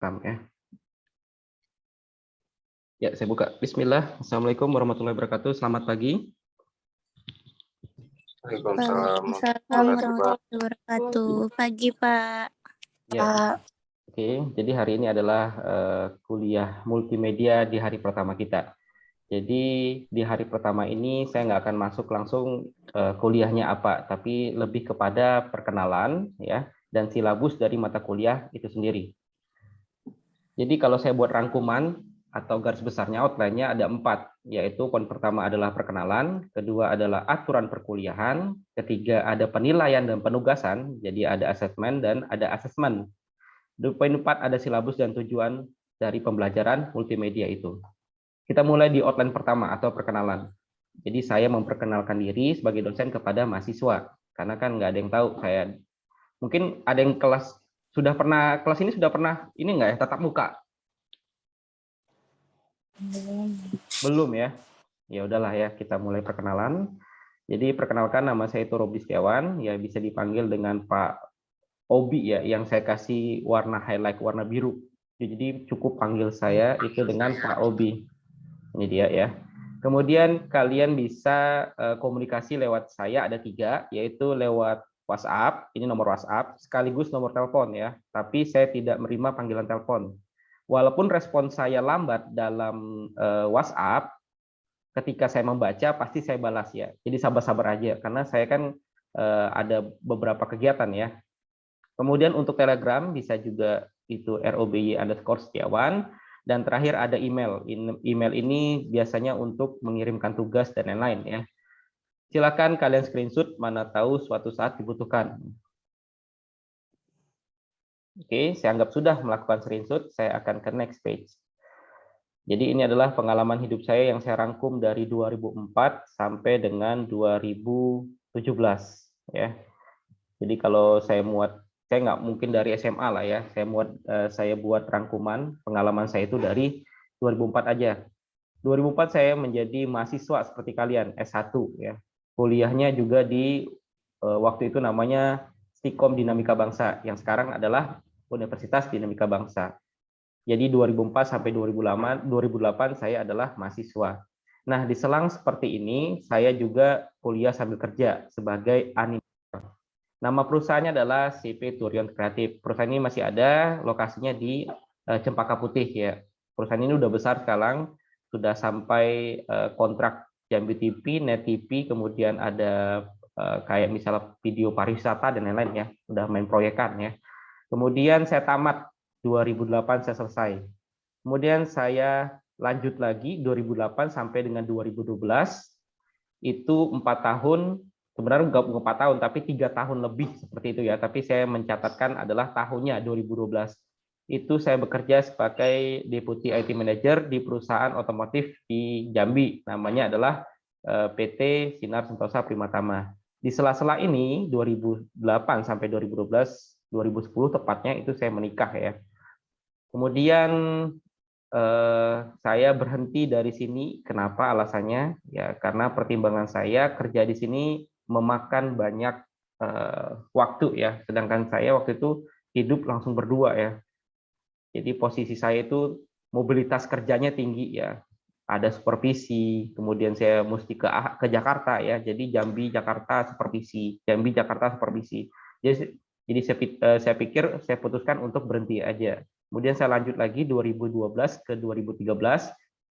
rekam ya. Ya, saya buka. Bismillah. Assalamualaikum warahmatullahi wabarakatuh. Selamat pagi. Waalaikumsalam warahmatullahi wabarakatuh. Pagi, Pak. Ya. Oke, jadi hari ini adalah kuliah multimedia di hari pertama kita. Jadi di hari pertama ini saya nggak akan masuk langsung kuliahnya apa, tapi lebih kepada perkenalan ya dan silabus dari mata kuliah itu sendiri. Jadi kalau saya buat rangkuman atau garis besarnya outline-nya ada 4, yaitu poin pertama adalah perkenalan, kedua adalah aturan perkuliahan, ketiga ada penilaian dan penugasan, jadi ada asesmen dan ada asesmen. Di poin 4 ada silabus dan tujuan dari pembelajaran multimedia itu. Kita mulai di outline pertama atau perkenalan. Jadi saya memperkenalkan diri sebagai dosen kepada mahasiswa, karena kan nggak ada yang tahu saya. Mungkin ada yang kelas ini sudah pernah ini nggak ya tatap muka? Belum ya? Ya udahlah ya, kita mulai perkenalan. Jadi perkenalkan, nama saya itu Robi Setiawan, ya bisa dipanggil dengan Pak Obi ya, yang saya kasih warna highlight warna biru. Jadi cukup panggil saya itu dengan Pak Obi. Ini dia ya. Kemudian kalian bisa komunikasi lewat saya, ada 3, yaitu lewat WhatsApp, ini nomor WhatsApp, sekaligus nomor telepon ya. Tapi saya tidak menerima panggilan telepon. Walaupun respon saya lambat dalam WhatsApp, ketika saya membaca pasti saya balas ya. Jadi sabar-sabar aja, karena saya kan ada beberapa kegiatan ya. Kemudian untuk Telegram bisa juga itu roby_setiawan. Dan terakhir ada email. Email ini biasanya untuk mengirimkan tugas dan lain-lain ya. Silakan kalian screenshot, mana tahu suatu saat dibutuhkan. Oke, saya anggap sudah melakukan screenshot, saya akan ke next page. Jadi ini adalah pengalaman hidup saya yang saya rangkum dari 2004 sampai dengan 2017 ya. Jadi kalau saya nggak mungkin dari SMA lah ya, saya buat rangkuman pengalaman saya itu dari 2004 aja. 2004 saya menjadi mahasiswa seperti kalian, S1 ya. Kuliahnya juga di waktu itu namanya Stikom Dinamika Bangsa, yang sekarang adalah Universitas Dinamika Bangsa. Jadi 2004 sampai 2008 saya adalah mahasiswa. Nah, di selang seperti ini saya juga kuliah sambil kerja sebagai animator. Nama perusahaannya adalah CP Turion Kreatif. Perusahaan ini masih ada, lokasinya di Cempaka Putih ya. Perusahaan ini udah besar sekarang, sudah sampai kontrak Jambi TV, Net TV, kemudian ada kayak misalnya video pariwisata dan lain-lain ya, udah main proyekan ya. Kemudian saya tamat 2008 saya selesai. Kemudian saya lanjut lagi 2008 sampai dengan 2012, itu 4 tahun. Sebenarnya nggak 4 tahun, tapi 3 tahun lebih seperti itu ya. Tapi saya mencatatkan adalah tahunnya 2012. Itu saya bekerja sebagai Deputy IT Manager di perusahaan otomotif di Jambi. Namanya adalah PT Sinar Sentosa Primatama. Di sela-sela ini 2008 sampai 2012, 2010 tepatnya itu saya menikah ya. Kemudian saya berhenti dari sini. Kenapa alasannya? Ya karena pertimbangan saya kerja di sini memakan banyak waktu ya. Sedangkan saya waktu itu hidup langsung berdua ya. Jadi posisi saya itu mobilitas kerjanya tinggi ya. Ada supervisi, kemudian saya mesti ke Jakarta ya. Jadi Jambi Jakarta supervisi, Jambi Jakarta supervisi. Jadi saya pikir saya putuskan untuk berhenti aja. Kemudian saya lanjut lagi 2012 ke 2013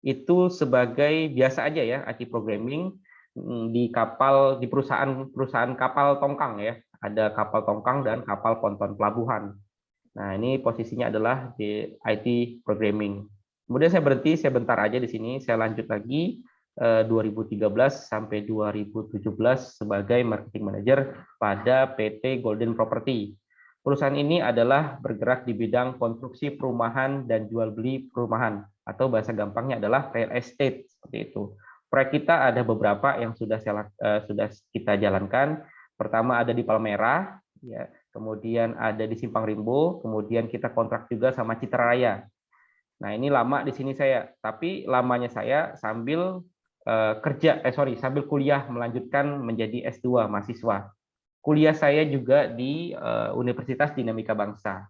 itu sebagai biasa aja ya, IT programming di perusahaan kapal tongkang ya. Ada kapal tongkang dan kapal ponton pelabuhan. Nah, ini posisinya adalah di IT programming. Kemudian saya berhenti, saya bentar aja di sini, saya lanjut lagi 2013 sampai 2017 sebagai marketing manager pada PT Golden Property. Perusahaan ini adalah bergerak di bidang konstruksi perumahan dan jual beli perumahan, atau bahasa gampangnya adalah real estate seperti itu. Proyek kita ada beberapa yang sudah kita jalankan. Pertama ada di Palmerah, ya. Kemudian ada di Simpang Rimbo, kemudian kita kontrak juga sama Citra Raya. Nah ini lama di sini saya, tapi lamanya saya sambil sambil kuliah melanjutkan menjadi S2 mahasiswa. Kuliah saya juga di Universitas Dinamika Bangsa.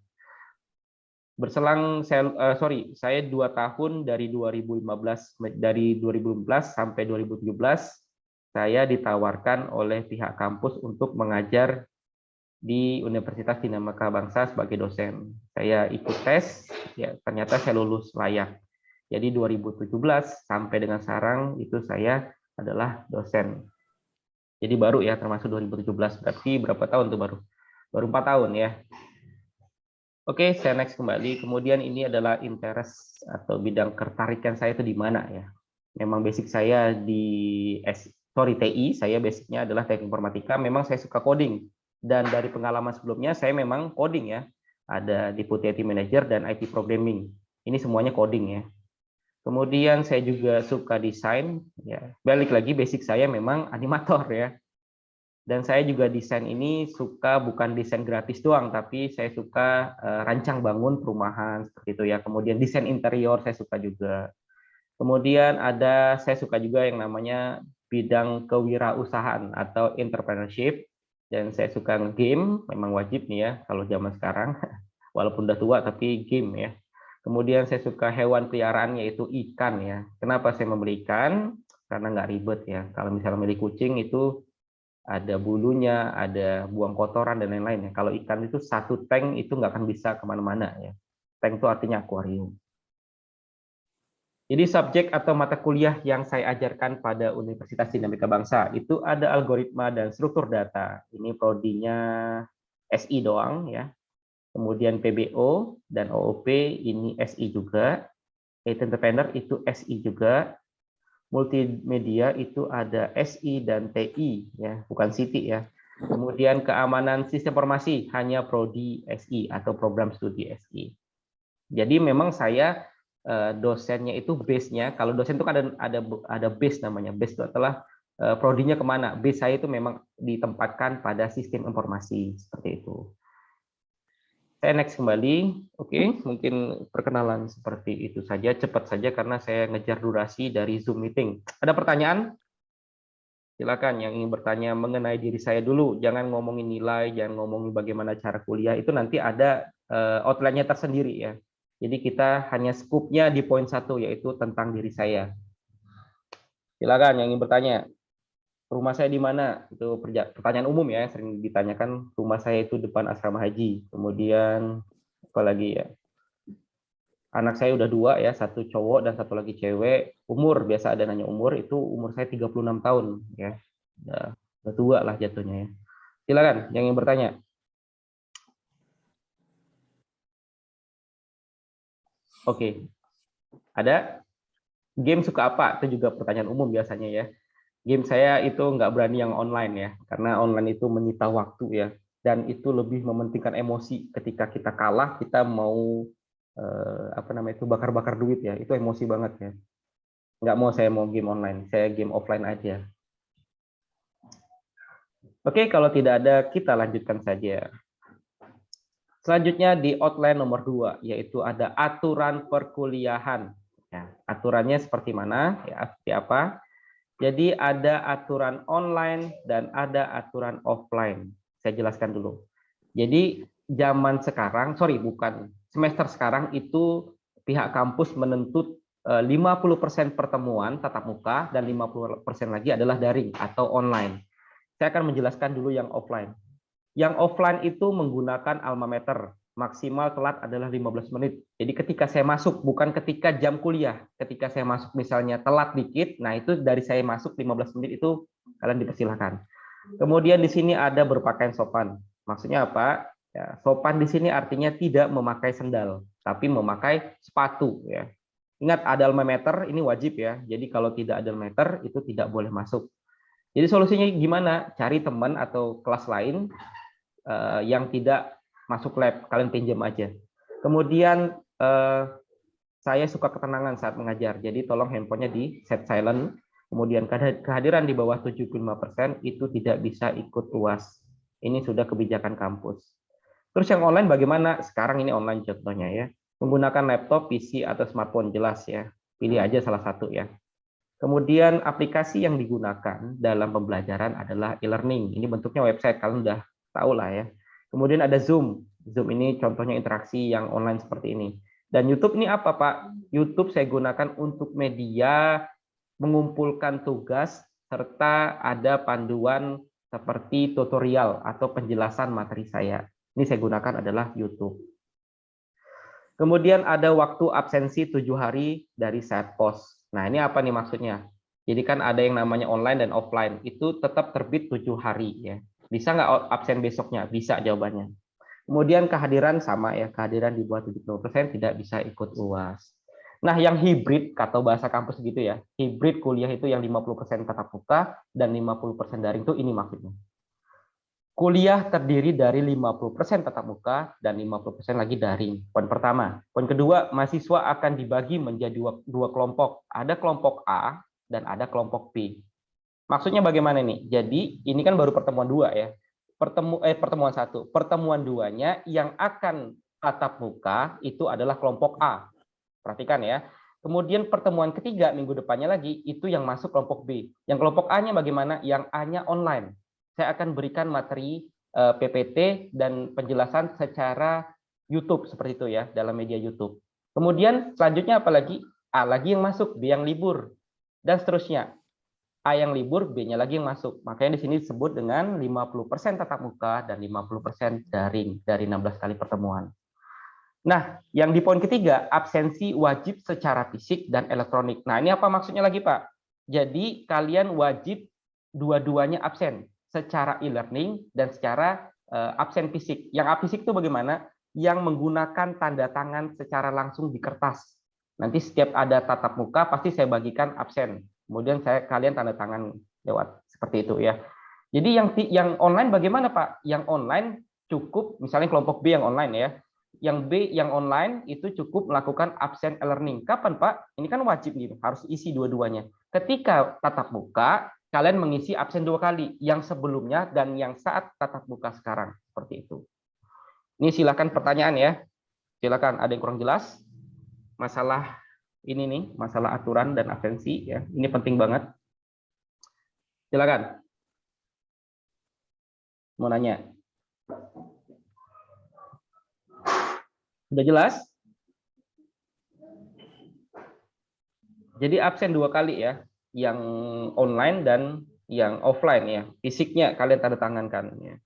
saya 2 tahun dari 2015 sampai 2017 saya ditawarkan oleh pihak kampus untuk mengajar di Universitas Dinamika Bangsa sebagai dosen. Saya ikut tes, ya ternyata saya lulus layak. Jadi 2017 sampai dengan sekarang itu saya adalah dosen. Jadi baru ya, termasuk 2017, berarti berapa tahun tuh baru? Baru 4 tahun ya. Oke, saya next kembali. Kemudian ini adalah interest atau bidang ketertarikan saya itu di mana ya. Memang basic saya di TI, saya basicnya adalah teknik informatika. Memang saya suka coding. Dan dari pengalaman sebelumnya saya memang coding ya. Ada Deputy IT Manager dan IT Programming. Ini semuanya coding ya. Kemudian saya juga suka desain. Ya, balik lagi basic saya memang animator ya. Dan saya juga desain ini suka bukan desain gratis doang, tapi saya suka rancang bangun perumahan seperti itu ya. Kemudian desain interior saya suka juga. Kemudian saya suka juga yang namanya bidang kewirausahaan atau entrepreneurship. Dan saya suka game, memang wajib nih ya kalau zaman sekarang. Walaupun udah tua tapi game ya. Kemudian saya suka hewan peliharaan yaitu ikan ya. Kenapa saya membeli ikan? Karena nggak ribet ya. Kalau misalnya milih kucing itu ada bulunya, ada buang kotoran dan lain-lain ya. Kalau ikan itu satu tank itu nggak akan bisa kemana-mana ya. Tank itu artinya akuarium. Jadi subjek atau mata kuliah yang saya ajarkan pada Universitas Dinamika Bangsa itu ada algoritma dan struktur data. Ini prodinya SI doang ya. Kemudian PBO dan OOP ini SI juga. Entrepreneur itu SI juga. Multimedia itu ada SI dan TI ya, bukan Siti ya. Kemudian keamanan sistem informasi hanya prodi SI atau program studi SI. Jadi memang saya dosennya itu base-nya, kalau dosen itu kan ada base namanya. Base itu adalah prodinya kemana. Base saya itu memang ditempatkan pada sistem informasi seperti itu. Saya next kembali. Oke, mungkin perkenalan seperti itu saja, cepat saja karena saya ngejar durasi dari Zoom meeting. Ada pertanyaan? Silakan yang ingin bertanya mengenai diri saya dulu. Jangan ngomongin nilai, jangan ngomongin bagaimana cara kuliah. Itu nanti ada outline-nya tersendiri ya. Jadi kita hanya scoop-nya di poin 1 yaitu tentang diri saya. Silakan yang ingin bertanya. Rumah saya di mana? Itu pertanyaan umum ya, sering ditanyakan. Rumah saya itu depan asrama haji. Kemudian apa lagi ya? Anak saya udah 2 ya, 1 cowok dan 1 lagi cewek. Umur, biasa ada nanya umur, itu umur saya 36 tahun ya. Udah tua lah jatuhnya ya. Silakan yang ingin bertanya. Oke. Ada? Game suka apa? Itu juga pertanyaan umum biasanya ya. Game saya itu nggak berani yang online ya, karena online itu menyita waktu ya, dan itu lebih mementingkan emosi. Ketika kita kalah, kita mau bakar-bakar duit ya, itu emosi banget ya. Nggak mau saya mau game online, saya game offline aja. Oke, kalau tidak ada kita lanjutkan saja. Selanjutnya di outline nomor 2, yaitu ada aturan perkuliahan. Ya, aturannya seperti mana? Ya, seperti apa? Jadi ada aturan online dan ada aturan offline. Saya jelaskan dulu. Jadi zaman sekarang, semester sekarang itu pihak kampus menuntut 50% pertemuan tatap muka dan 50% lagi adalah daring atau online. Saya akan menjelaskan dulu yang offline. Yang offline itu menggunakan alma mater. Maksimal telat adalah 15 menit. Jadi ketika saya masuk, bukan ketika jam kuliah. Ketika saya masuk misalnya telat dikit, nah itu dari saya masuk 15 menit itu kalian dipersilahkan. Kemudian di sini ada berpakaian sopan. Maksudnya apa? Ya, sopan di sini artinya tidak memakai sendal, tapi memakai sepatu. Ya. Ingat ada alma mater, ini wajib ya. Jadi kalau tidak ada alma mater, itu tidak boleh masuk. Jadi solusinya gimana? Cari teman atau kelas lain yang tidak masuk lab, kalian pinjam aja. Kemudian saya suka ketenangan saat mengajar, jadi tolong handphonenya di set silent. Kemudian kehadiran di bawah 75% itu tidak bisa ikut UAS. Ini sudah kebijakan kampus. Terus yang online bagaimana? Sekarang ini online contohnya ya. Menggunakan laptop, PC, atau smartphone jelas ya. Pilih aja salah satu ya. Kemudian aplikasi yang digunakan dalam pembelajaran adalah e-learning. Ini bentuknya website, kalian udah tahu lah ya. Kemudian ada Zoom. Zoom ini contohnya interaksi yang online seperti ini. Dan YouTube ini apa, Pak? YouTube saya gunakan untuk media mengumpulkan tugas serta ada panduan seperti tutorial atau penjelasan materi saya. Ini saya gunakan adalah YouTube. Kemudian ada waktu absensi 7 hari dari saat post. Nah, ini apa nih maksudnya? Jadi kan ada yang namanya online dan offline. Itu tetap terbit 7 hari ya. Bisa nggak absen besoknya? Bisa jawabannya. Kemudian kehadiran sama ya, kehadiran di bawah 70% tidak bisa ikut UAS. Nah, yang hibrid atau bahasa kampus gitu ya. Hibrid kuliah itu yang 50% tatap muka dan 50% daring itu ini maksudnya. Kuliah terdiri dari 50% tatap muka dan 50% lagi daring. Poin pertama. Poin kedua, mahasiswa akan dibagi menjadi dua kelompok. Ada kelompok A dan ada kelompok B. Maksudnya bagaimana nih? Jadi ini kan baru pertemuan dua ya. Pertemuan satu. Pertemuan duanya yang akan tatap muka itu adalah kelompok A. Perhatikan ya. Kemudian pertemuan ketiga minggu depannya lagi itu yang masuk kelompok B. Yang kelompok A-nya bagaimana? Yang A-nya online. Saya akan berikan materi PPT dan penjelasan secara YouTube seperti itu ya, dalam media YouTube. Kemudian selanjutnya apalagi? A lagi yang masuk, B yang libur, dan seterusnya. A yang libur, B-nya lagi yang masuk. Makanya di sini disebut dengan 50% tatap muka dan 50% daring dari 16 kali pertemuan. Nah, yang di poin ketiga, absensi wajib secara fisik dan elektronik. Nah, ini apa maksudnya lagi, Pak? Jadi, kalian wajib dua-duanya absen, secara e-learning dan secara absen fisik. Yang fisik itu bagaimana? Yang menggunakan tanda tangan secara langsung di kertas. Nanti setiap ada tatap muka, pasti saya bagikan absen. Kemudian kalian tanda tangan lewat seperti itu ya. Jadi yang online bagaimana, Pak? Yang online cukup, misalnya kelompok B yang online ya. Yang B yang online itu cukup melakukan absen e-learning. Kapan, Pak? Ini kan wajib nih, harus isi dua-duanya. Ketika tatap muka, kalian mengisi absen 2 kali, yang sebelumnya dan yang saat tatap muka sekarang. Seperti itu. Ini silakan pertanyaan ya. Silakan, ada yang kurang jelas? Masalah ini nih, masalah aturan dan absensi ya. Ini penting banget. Silakan. Mau nanya? Sudah jelas? Jadi absen 2 kali ya, yang online dan yang offline ya. Fisiknya kalian tanda tangankan ya.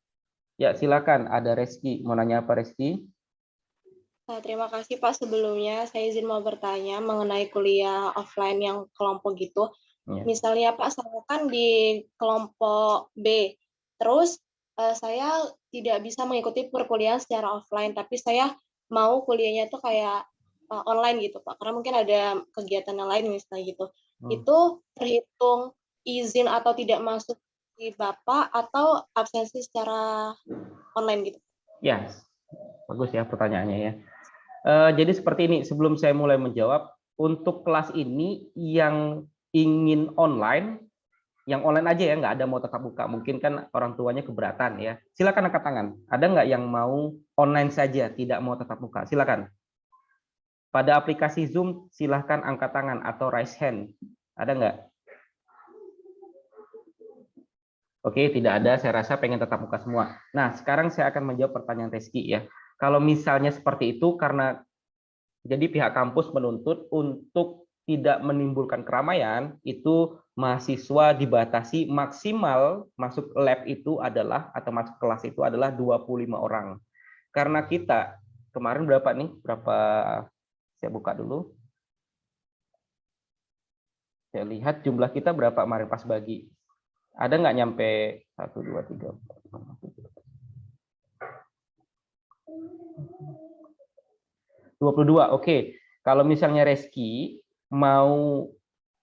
Ya, silakan. Ada Reski. Mau nanya apa, Reski? Terima kasih Pak. Sebelumnya saya izin mau bertanya mengenai kuliah offline yang kelompok gitu. Ya. Misalnya Pak, saya kan di kelompok B, terus saya tidak bisa mengikuti perkuliahan secara offline, tapi saya mau kuliahnya itu kayak online gitu Pak, karena mungkin ada kegiatan yang lain misalnya gitu. Itu terhitung izin atau tidak masuk di Bapak atau absensi secara online gitu? Ya, bagus ya pertanyaannya ya. Jadi seperti ini, sebelum saya mulai menjawab, untuk kelas ini yang ingin online, yang online aja ya, nggak ada mau tatap muka. Mungkin kan orang tuanya keberatan ya. Silakan angkat tangan. Ada nggak yang mau online saja, tidak mau tatap muka? Silakan. Pada aplikasi Zoom, silakan angkat tangan atau raise hand. Ada nggak? Oke, tidak ada. Saya rasa pengen tatap muka semua. Nah, sekarang saya akan menjawab pertanyaan Reski ya. Kalau misalnya seperti itu, karena jadi pihak kampus menuntut untuk tidak menimbulkan keramaian, itu mahasiswa dibatasi maksimal masuk lab itu adalah, atau masuk kelas itu adalah 25 orang. Karena kita, kemarin berapa nih? Berapa? Saya buka dulu. Saya lihat jumlah kita berapa kemarin pas bagi. Ada nggak nyampe 1, 2, 3, 4, 5, 6, 22. Oke. Kalau misalnya Reski mau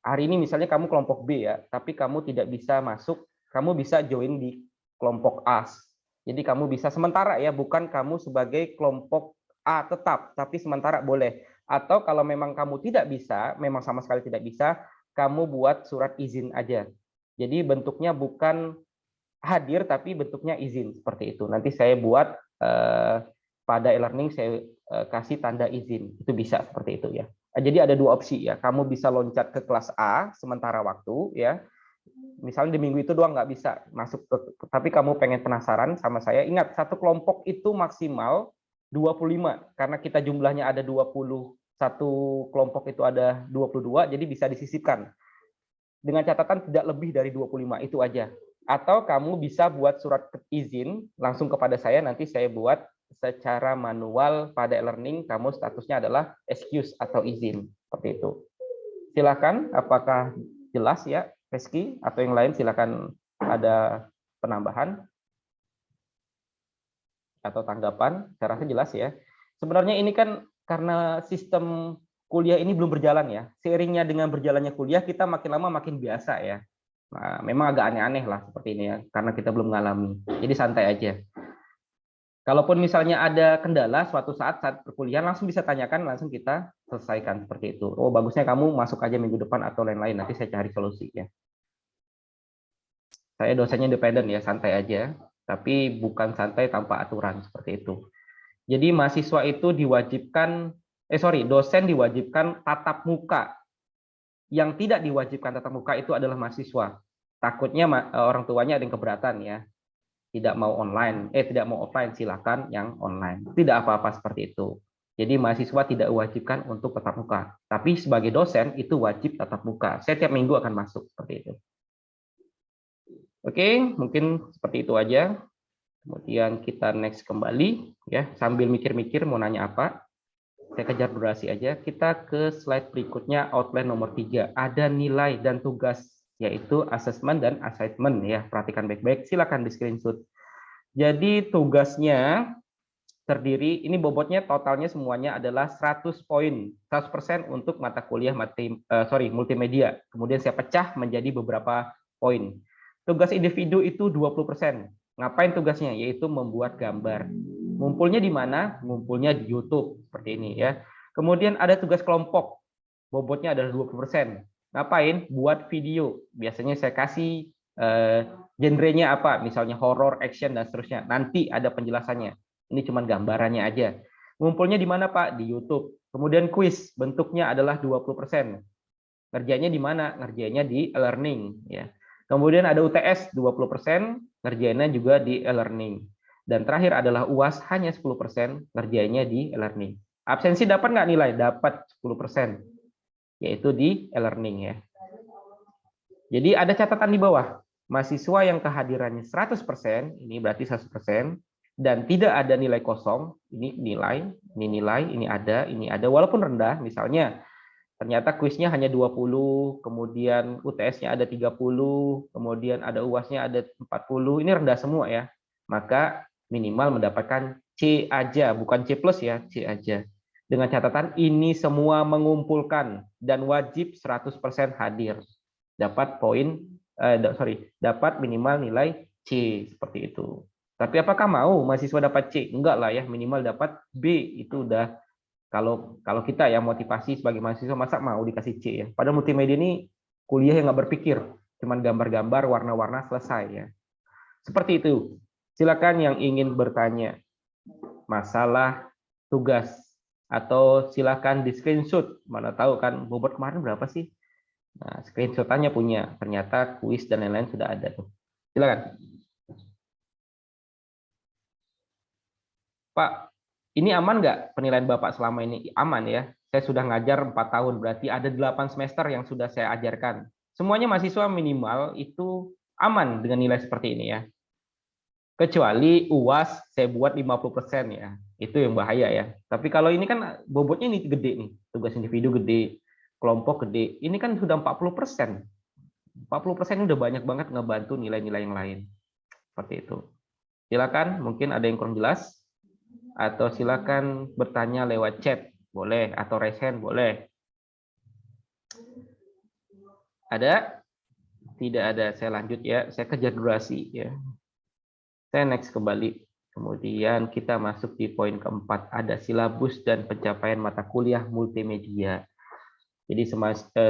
hari ini misalnya kamu kelompok B ya, tapi kamu tidak bisa masuk, kamu bisa join di kelompok A. Jadi kamu bisa sementara ya, bukan kamu sebagai kelompok A tetap, tapi sementara boleh. Atau kalau memang kamu tidak bisa, memang sama sekali tidak bisa, kamu buat surat izin aja. Jadi bentuknya bukan hadir, tapi bentuknya izin seperti itu. Nanti saya buat pada e-learning saya kasih tanda izin, itu bisa seperti itu ya. Jadi ada dua opsi ya, kamu bisa loncat ke kelas A sementara waktu ya, misalnya di minggu itu doang nggak bisa masuk, tapi kamu pengen penasaran sama saya, ingat satu kelompok itu maksimal 25 karena kita jumlahnya ada 21 kelompok itu ada 22, jadi bisa disisipkan. Dengan catatan tidak lebih dari 25 itu aja. Atau kamu bisa buat surat izin langsung kepada saya, nanti saya buat secara manual pada e-learning, kamu statusnya adalah excuse atau izin, seperti itu. Silakan, apakah jelas ya, Reski, atau yang lain silakan ada penambahan atau tanggapan. Saya rasa jelas ya. Sebenarnya ini kan karena sistem kuliah ini belum berjalan ya. Seiringnya dengan berjalannya kuliah, kita makin lama makin biasa ya. Nah, memang agak aneh-aneh lah seperti ini ya, karena kita belum mengalami. Jadi santai aja. Kalaupun misalnya ada kendala suatu saat perkuliahan, langsung bisa tanyakan, langsung kita selesaikan seperti itu. Oh, bagusnya kamu masuk aja minggu depan atau lain-lain, nanti saya cari solusi ya. Saya dosennya independen ya, santai aja. Tapi bukan santai tanpa aturan seperti itu. Jadi mahasiswa itu diwajibkan, dosen diwajibkan tatap muka. Yang tidak diwajibkan tatap muka itu adalah mahasiswa. Takutnya orang tuanya ada yang keberatan ya. Tidak mau online, tidak mau offline, silakan yang online. Tidak apa-apa seperti itu. Jadi mahasiswa tidak diwajibkan untuk tatap muka. Tapi sebagai dosen itu wajib tatap muka. Saya tiap minggu akan masuk seperti itu. Oke, mungkin seperti itu aja. Kemudian kita next kembali ya, sambil mikir-mikir mau nanya apa. Saya kejar durasi aja. Kita ke slide berikutnya, outline nomor 3. Ada nilai dan tugas, yaitu assessment dan assignment ya. Perhatikan baik-baik, silakan di screenshot. Jadi tugasnya terdiri, ini bobotnya totalnya semuanya adalah 100 poin, 100% untuk mata kuliah multimedia. Kemudian saya pecah menjadi beberapa poin. Tugas individu itu 20%. Ngapain tugasnya? Yaitu membuat gambar. Ngumpulnya di mana? Ngumpulnya di YouTube seperti ini ya. Kemudian ada tugas kelompok. Bobotnya adalah 20%. Ngapain? Buat video. Biasanya saya kasih genrenya apa? Misalnya horror, action dan seterusnya. Nanti ada penjelasannya. Ini cuma gambarannya aja. Ngumpulnya di mana, Pak? Di YouTube. Kemudian kuis, bentuknya adalah 20%. Ngerjainnya di mana? Ngerjainnya di e-learning ya. Kemudian ada UTS 20%, ngerjainnya juga di e-learning. Dan terakhir adalah UAS hanya 10%, ngerjainnya di e-learning. Absensi dapat nggak nilai? Dapat 10%, yaitu di e-learning ya. Jadi ada catatan di bawah. Mahasiswa yang kehadirannya 100%, ini berarti 100%, dan tidak ada nilai kosong, ini nilai, ini ada, walaupun rendah, misalnya ternyata kuisnya hanya 20, kemudian UTS-nya ada 30, kemudian ada UAS-nya ada 40, ini rendah semua ya. Maka minimal mendapatkan C aja, bukan C plus ya, C aja. Dengan catatan ini semua mengumpulkan dan wajib 100% hadir. Dapat dapat minimal nilai C seperti itu. Tapi apakah mau mahasiswa dapat C? Enggak lah ya, minimal dapat B itu udah. Kalau kita yang motivasi sebagai mahasiswa, masa mau dikasih C ya? Padahal multimedia ini kuliah yang nggak berpikir, cuman gambar-gambar, warna-warna, selesai ya. Seperti itu. Silakan yang ingin bertanya masalah tugas, atau silakan di screenshot. Mana tahu kan bobot kemarin berapa sih? Nah, screenshotannya punya. Ternyata kuis dan lain-lain sudah ada tuh. Silakan. Pak, ini aman nggak penilaian Bapak selama ini? Aman ya. Saya sudah ngajar 4 tahun, berarti ada 8 semester yang sudah saya ajarkan. Semuanya mahasiswa minimal itu aman dengan nilai seperti ini ya. Kecuali UAS saya buat 50% ya. Itu yang bahaya ya. Tapi kalau ini kan bobotnya ini gede nih. Tugas individu gede, kelompok gede. Ini kan sudah 40%. 40% udah banyak banget ngebantu nilai-nilai yang lain. Seperti itu. Silakan, mungkin ada yang kurang jelas. Atau silakan bertanya lewat chat, boleh, atau raise hand, boleh. Ada? Tidak ada, saya lanjut ya, saya kejar durasi ya. Saya next kembali. Kemudian kita masuk di poin keempat, ada silabus dan pencapaian mata kuliah multimedia. Jadi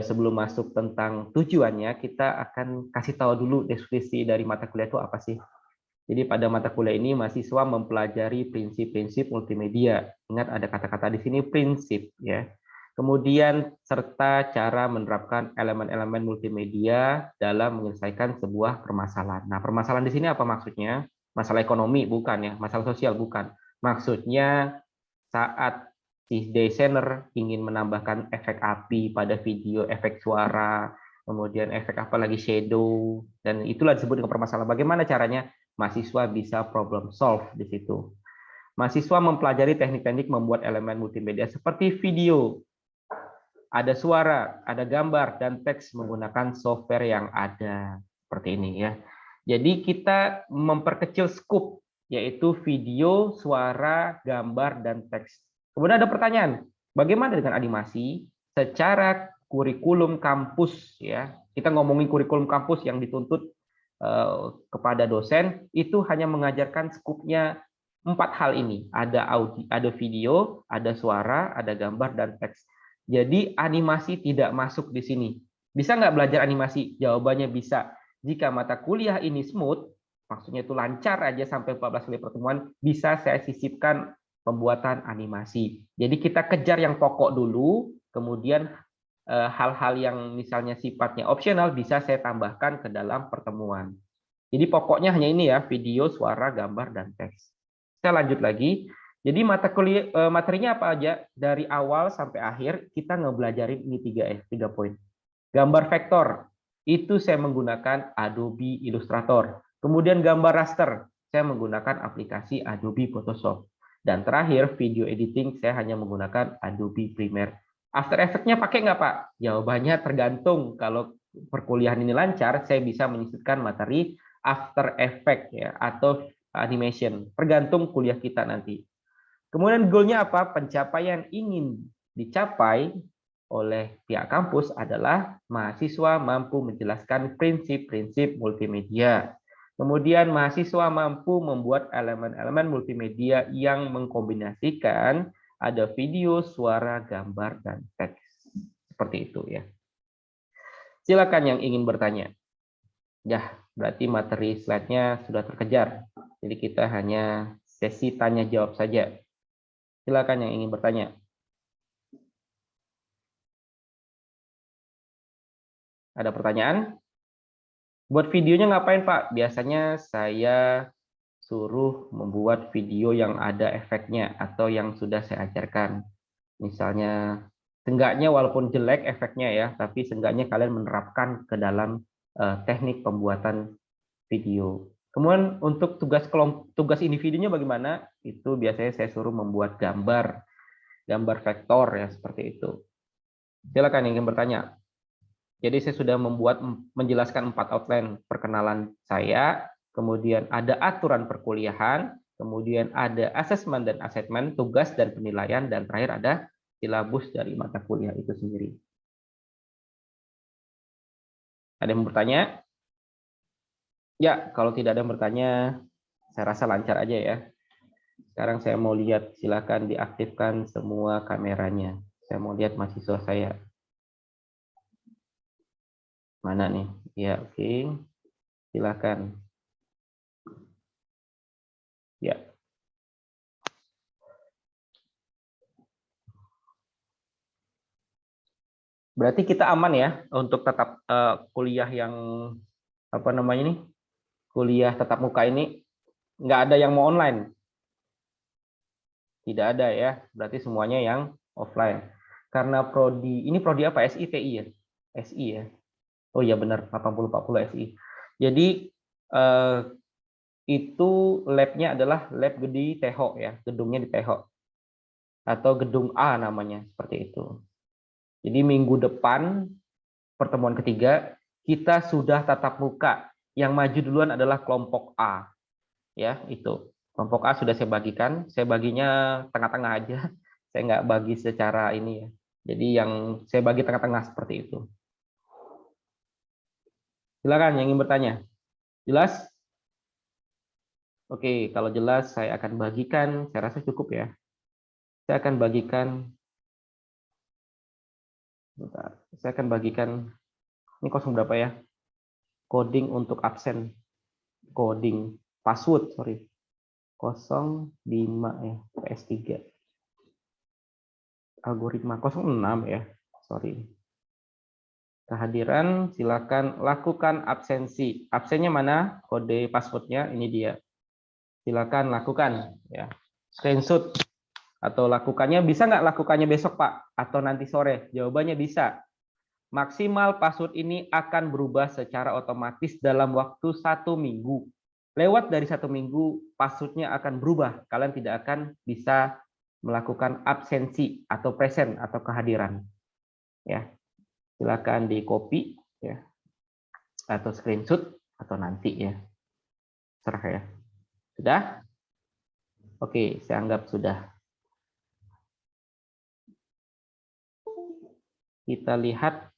sebelum masuk tentang tujuannya, kita akan kasih tahu dulu deskripsi dari mata kuliah itu apa sih. Jadi pada mata kuliah ini mahasiswa mempelajari prinsip-prinsip multimedia. Ingat ada kata-kata di sini prinsip ya. Kemudian serta cara menerapkan elemen-elemen multimedia dalam menyelesaikan sebuah permasalahan. Nah, permasalahan di sini apa maksudnya? Masalah ekonomi bukan ya, masalah sosial bukan. Maksudnya saat si desainer ingin menambahkan efek api pada video, efek suara, kemudian efek apa lagi, shadow, dan itulah disebut dengan permasalahan. Bagaimana caranya mahasiswa bisa problem solve di situ. Mahasiswa mempelajari teknik-teknik membuat elemen multimedia seperti video, ada suara, ada gambar, dan teks menggunakan software yang ada. Seperti ini ya. Jadi kita memperkecil scope, yaitu video, suara, gambar, dan teks. Kemudian ada pertanyaan, bagaimana dengan animasi? Secara kurikulum kampus, ya, kita ngomongin kurikulum kampus yang dituntut kepada dosen, itu hanya mengajarkan skupnya 4 hal ini. Ada audio, ada video, ada suara, ada gambar, dan teks. Jadi animasi tidak masuk di sini. Bisa nggak belajar animasi? Jawabannya bisa. Jika mata kuliah ini smooth, maksudnya itu lancar aja sampai 14 kali pertemuan, bisa saya sisipkan pembuatan animasi. Jadi kita kejar yang pokok dulu, kemudian hal-hal yang misalnya sifatnya opsional bisa saya tambahkan ke dalam pertemuan. Jadi pokoknya hanya ini ya, video, suara, gambar, dan teks. Saya lanjut lagi. Jadi mata kuliah materinya apa aja? Dari awal sampai akhir kita ngebelajarin ini 3 poin. Gambar vektor, itu saya menggunakan Adobe Illustrator. Kemudian gambar raster, saya menggunakan aplikasi Adobe Photoshop. Dan terakhir, video editing, saya hanya menggunakan Adobe Premiere. After Effects-nya pakai nggak, Pak? Jawabannya tergantung. Kalau perkuliahan ini lancar, saya bisa menyisipkan materi After Effects ya, atau animation. Tergantung kuliah kita nanti. Kemudian goal-nya apa? Pencapaian ingin dicapai oleh pihak kampus adalah mahasiswa mampu menjelaskan prinsip-prinsip multimedia. Kemudian mahasiswa mampu membuat elemen-elemen multimedia yang mengkombinasikan ada video, suara, gambar, dan teks. Seperti itu ya. Silakan yang ingin bertanya. Ya, berarti materi slide-nya sudah terkejar. Jadi kita hanya sesi tanya jawab saja. Silakan yang ingin bertanya. Ada pertanyaan? Buat videonya ngapain, Pak? Biasanya saya suruh membuat video yang ada efeknya atau yang sudah saya ajarkan. Misalnya, seenggaknya walaupun jelek efeknya ya, tapi seenggaknya kalian menerapkan ke dalam teknik pembuatan video. Kemudian untuk tugas individunya bagaimana? Itu biasanya saya suruh membuat gambar vektor ya, seperti itu. Silakan yang ingin bertanya. Jadi saya sudah menjelaskan 4 outline perkenalan saya, kemudian ada aturan perkuliahan, kemudian ada asesmen dan assignment, tugas dan penilaian, dan terakhir ada silabus dari mata kuliah itu sendiri. Ada yang bertanya? Ya, kalau tidak ada yang bertanya, saya rasa lancar aja ya. Sekarang saya mau lihat, silakan diaktifkan semua kameranya. Saya mau lihat mahasiswa saya. Mana nih? Ya, oke. Silakan. Ya. Berarti kita aman ya untuk tetap kuliah yang apa namanya nih? Kuliah tatap muka ini nggak ada yang mau online. Tidak ada ya. Berarti semuanya yang offline. Karena prodi ini prodi apa? SI TI ya? SI ya. Oh iya benar, 80-40 SI. Jadi itu labnya adalah lab di TEHO ya, gedungnya di TEHO. Atau gedung A namanya, seperti itu. Jadi minggu depan, pertemuan ketiga, kita sudah tatap muka. Yang maju duluan adalah kelompok A. Ya, itu. Kelompok A sudah saya bagikan. Saya baginya tengah-tengah aja. Saya nggak bagi secara ini ya. Jadi yang saya bagi tengah-tengah seperti itu. Silakan yang ingin bertanya. Jelas? Oke, kalau jelas saya akan bagikan. Saya rasa cukup ya. Saya akan bagikan. Bentar. Saya akan bagikan. Ini kosong berapa ya? Coding untuk absen. Coding. Password, sorry. 05 ya. PS3. Algoritma 06 ya. Sorry. Kehadiran, silakan lakukan absensi. Absennya mana? Kode passwordnya ini dia. Silakan lakukan ya. Screenshot Atau lakukannya, bisa nggak lakukannya besok, Pak? Atau nanti sore? Jawabannya bisa. Maksimal password ini akan berubah secara otomatis dalam waktu 1 minggu. Lewat dari 1 minggu, passwordnya akan berubah. Kalian tidak akan bisa melakukan absensi atau present atau kehadiran. Ya, silakan di copy ya, atau screenshot atau nanti ya. Serah ya. Sudah? Oke, saya anggap sudah. Kita lihat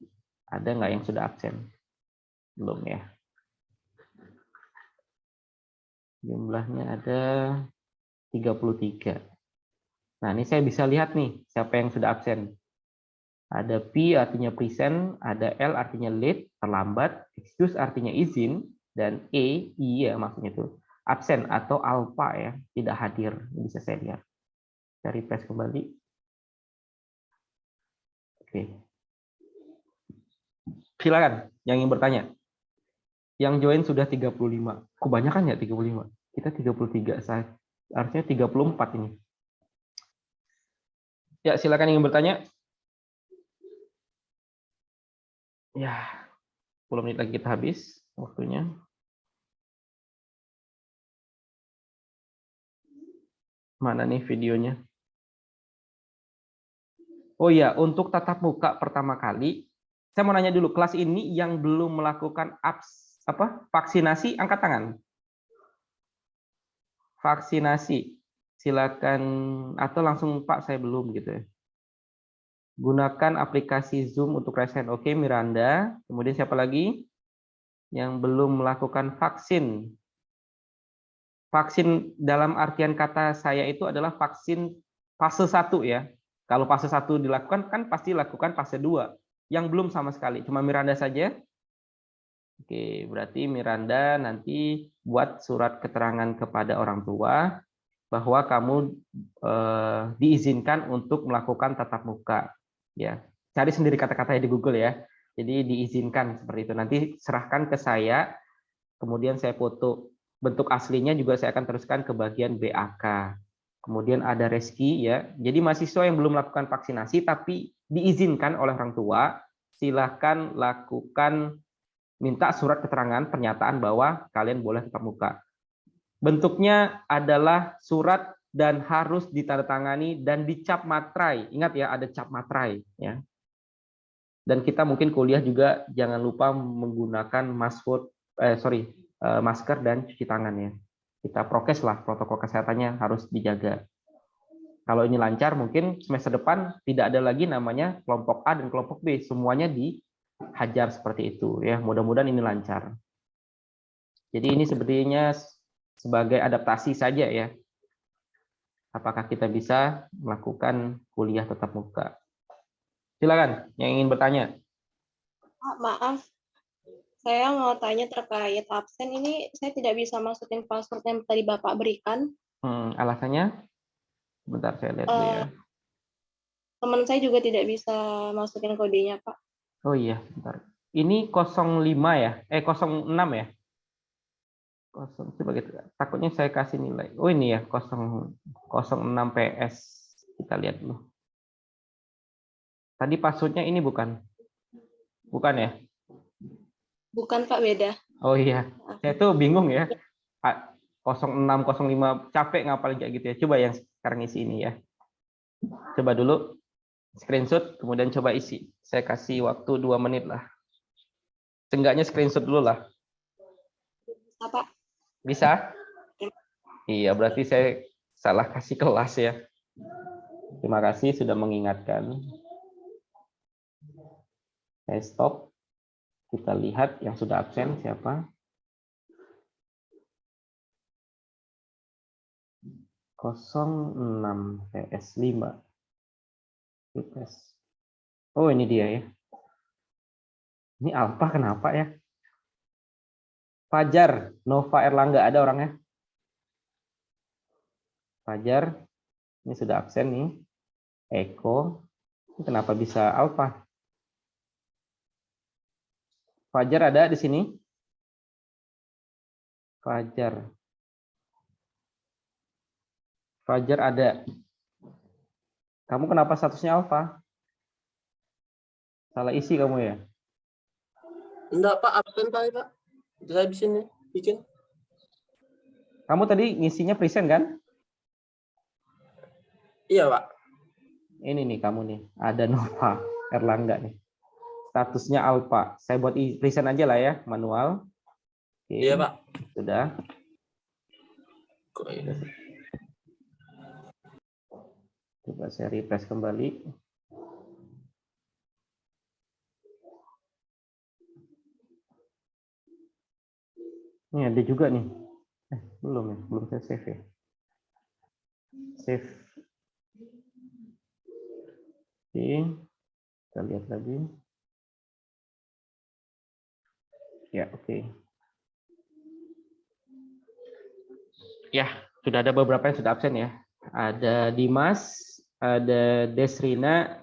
ada nggak yang sudah absen? Belum ya. Jumlahnya ada 33. Nah, ini saya bisa lihat nih siapa yang sudah absen. Ada P artinya present, ada L artinya late, terlambat, excuse artinya izin, dan E, iya maksudnya itu, absen atau alpha ya, tidak hadir. Ini bisa saya lihat. Saya refresh kembali. Oke. Silakan yang ingin bertanya. Yang join sudah 35. Kebanyakan ya 35. Kita 33, saya harusnya 34 ini. Ya, silakan yang ingin bertanya. Ya, 10 menit lagi kita habis waktunya. Mana nih videonya? Oh iya, untuk tatap muka pertama kali, saya mau nanya dulu, kelas ini yang belum melakukan vaksinasi, angkat tangan. Vaksinasi, silakan, atau langsung Pak, saya belum gitu ya. Gunakan aplikasi Zoom untuk resen. Oke, Miranda. Kemudian siapa lagi yang belum melakukan vaksin? Vaksin dalam artian kata saya itu adalah vaksin fase 1 ya. Kalau fase 1 dilakukan, kan pasti lakukan fase 2. Yang belum sama sekali, cuma Miranda saja. Oke, berarti Miranda nanti buat surat keterangan kepada orang tua bahwa kamu diizinkan untuk melakukan tatap muka. Ya, cari sendiri kata-katanya di Google ya. Jadi diizinkan seperti itu. Nanti serahkan ke saya, kemudian saya foto. Bentuk aslinya juga saya akan teruskan ke bagian BAK. Kemudian ada Reski ya. Jadi mahasiswa yang belum melakukan vaksinasi tapi diizinkan oleh orang tua, silahkan lakukan, minta surat keterangan pernyataan bahwa kalian boleh tatap muka. Bentuknya adalah surat dan harus ditandatangani dan dicap materai. Ingat ya, ada cap materai ya. Dan kita mungkin kuliah juga jangan lupa menggunakan masker dan cuci tangan ya. Kita prokes lah, protokol kesehatannya harus dijaga. Kalau ini lancar, mungkin semester depan tidak ada lagi namanya kelompok A dan kelompok B, semuanya dihajar seperti itu ya. Mudah-mudahan ini lancar. Jadi ini sepertinya sebagai adaptasi saja ya. Apakah kita bisa melakukan kuliah tatap muka? Silakan yang ingin bertanya. Maaf, saya mau tanya terkait absen ini, saya tidak bisa masukin password yang tadi Bapak berikan. Alasannya? Bentar saya lihat dulu ya. Teman saya juga tidak bisa masukin kodenya, Pak. Oh iya, bentar. Ini 05 ya? 06 ya? 0, coba gitu. Takutnya saya kasih nilai. Oh ini ya, 06 PS. Kita lihat dulu. Tadi passwordnya ini bukan? Bukan ya? Bukan, Pak, beda. Oh iya, saya tuh bingung ya. 06, 05, capek ngapalin kayak gitu ya. Coba yang sekarang isi ini ya. Coba dulu screenshot, kemudian coba isi. Saya kasih waktu 2 menit lah. Seenggaknya screenshot dulu lah. Bisa, Pak? Bisa? Iya, berarti saya salah kasih kelas ya. Terima kasih sudah mengingatkan. Saya stop. Kita lihat yang sudah absen siapa. 06 PS5. Oh, ini dia ya. Ini Alfa kenapa ya? Fajar, Nova Erlangga, ada orangnya? Fajar, ini sudah absen nih. Eko, ini kenapa bisa Alfa? Fajar ada di sini? Fajar. Fajar ada. Kamu kenapa statusnya alfa? Salah isi kamu ya? Enggak, Pak. Absen Pak, Pak. Saya di sini bikin. Kamu tadi ngisinya present kan? Iya, Pak. Ini nih kamu nih. Ada Nova Erlangga nih. Statusnya alfa. Saya buat present aja lah ya, manual. Oke, Iya, Pak. sudah. Kok ini? Coba saya refresh kembali. Ini ada juga nih. Belum ya, belum saya save ya. Save. Oke, kita lihat lagi. Ya, oke. Ya, sudah ada beberapa yang sudah absen ya. Ada Dimas, ada Desrina,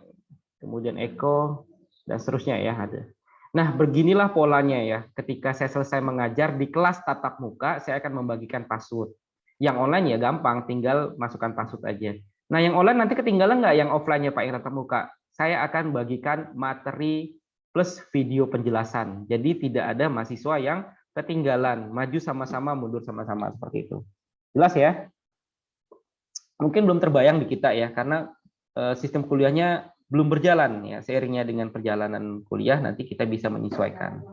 kemudian Eko, dan seterusnya ya ada. Nah, beginilah polanya ya. Ketika saya selesai mengajar di kelas tatap muka, saya akan membagikan password. Yang online ya gampang, tinggal masukkan password aja. Nah, yang online nanti ketinggalan nggak yang offline-nya Pak, yang tatap muka? Saya akan bagikan materi plus video penjelasan. Jadi tidak ada mahasiswa yang ketinggalan, maju sama-sama, mundur sama-sama seperti itu. Jelas ya? Mungkin belum terbayang di kita ya, karena sistem kuliahnya belum berjalan ya. Seiringnya dengan perjalanan kuliah nanti kita bisa menyesuaikan.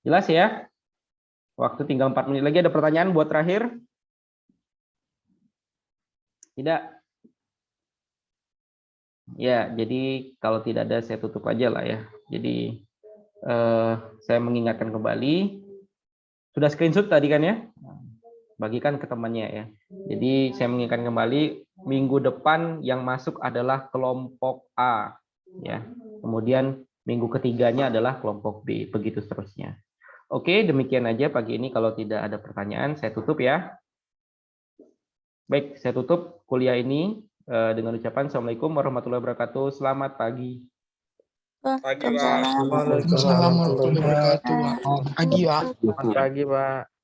Jelas ya? Waktu tinggal 4 menit lagi. Ada pertanyaan buat terakhir? Tidak? Ya, jadi kalau tidak ada saya tutup aja lah ya. Jadi saya mengingatkan kembali. Sudah screenshot tadi kan ya? Bagikan ke temannya ya. Jadi saya mengingatkan kembali, minggu depan yang masuk adalah kelompok A ya. Kemudian minggu ketiganya adalah kelompok B, begitu seterusnya. Oke, demikian aja pagi ini. Kalau tidak ada pertanyaan, saya tutup ya. Baik, saya tutup kuliah ini dengan ucapan Assalamualaikum warahmatullahi wabarakatuh. Selamat pagi. Waalaikumsalam. Waalaikumsalam warahmatullahi wabarakatuh. Pagi, Pak. Selamat pagi, Pak.